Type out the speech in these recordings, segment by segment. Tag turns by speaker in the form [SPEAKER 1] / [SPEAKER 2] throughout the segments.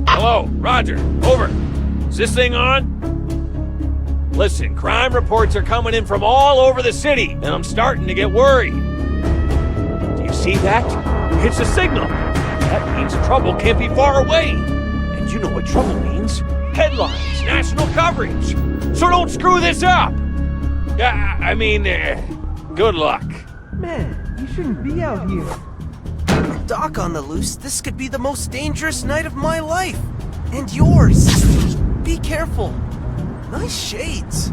[SPEAKER 1] Hello, Roger. Over. Is this thing on? Listen, crime reports are coming in from all over the city, and I'm starting to get worried. Do you see that? It's a signal. That means trouble can't be far away. And you know what trouble means. Headlines, national coverage. So don't screw this up. Good luck.
[SPEAKER 2] Man, you shouldn't be out here.
[SPEAKER 3] Doc on the loose, this could be the most dangerous night of my life. And yours. Be careful. Nice shades.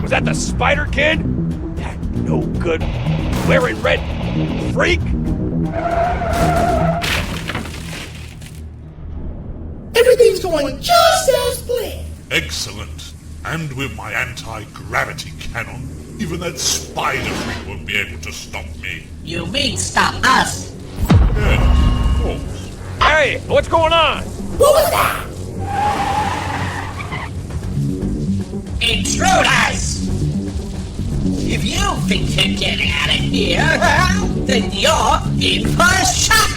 [SPEAKER 1] Was that the Spider Kid? That no good, wearing red freak?
[SPEAKER 4] Everything's going just as planned.
[SPEAKER 5] Excellent. And with my anti-gravity cannon, even that spider freak won't be able to stop me.
[SPEAKER 4] You mean stop us?
[SPEAKER 5] Yes, of course.
[SPEAKER 1] Hey, what's going on?
[SPEAKER 4] What was that? Intruders! If you think you're getting out of here, then you're in for a shock!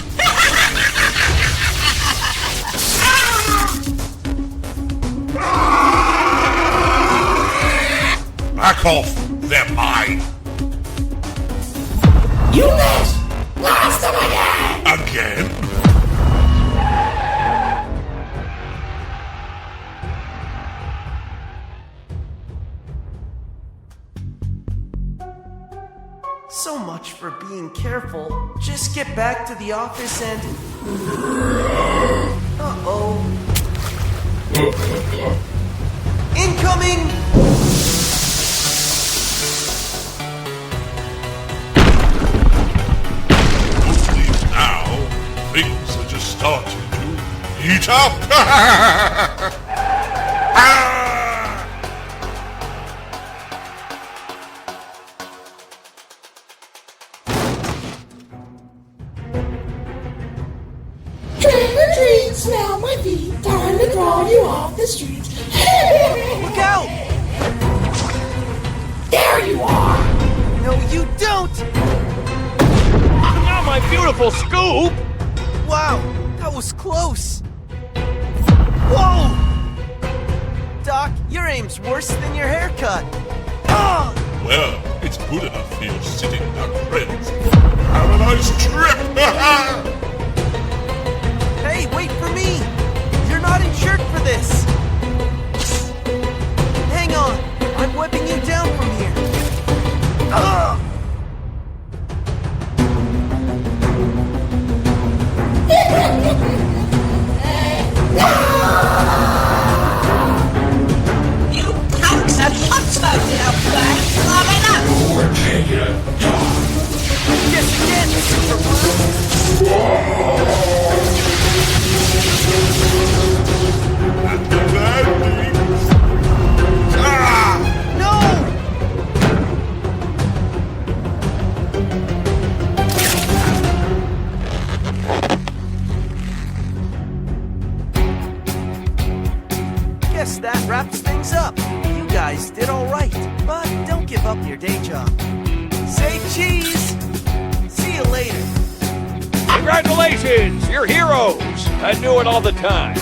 [SPEAKER 5] Back off! They're mine!
[SPEAKER 4] You miss! Blast them again!
[SPEAKER 5] Again?
[SPEAKER 3] So much for being careful. Just get back to the office and... Uh-oh. Incoming!
[SPEAKER 5] Hopefully now, things are just starting to heat up! Ah!
[SPEAKER 4] Trick or treat, smell my feet, time to draw you off the streets.
[SPEAKER 3] Look out!
[SPEAKER 4] There you are!
[SPEAKER 3] No, you don't!
[SPEAKER 1] Not my beautiful scoop!
[SPEAKER 3] Wow, that was close. Whoa! Doc, your aim's worse than your haircut. Ah!
[SPEAKER 5] Well, it's good enough for your sitting duck friends. Have a nice trip!
[SPEAKER 3] Hey, wait for me! You're not insured for this! Hang on, I'm whipping you down from here. Ugh!
[SPEAKER 4] You punks and monsters out there! Coming up!
[SPEAKER 3] Guess again, Super Blue! No! Guess that wraps things up. You guys did all right, but don't give up your day job. Say cheese! See you later.
[SPEAKER 1] Congratulations, you're heroes! I knew it all the time.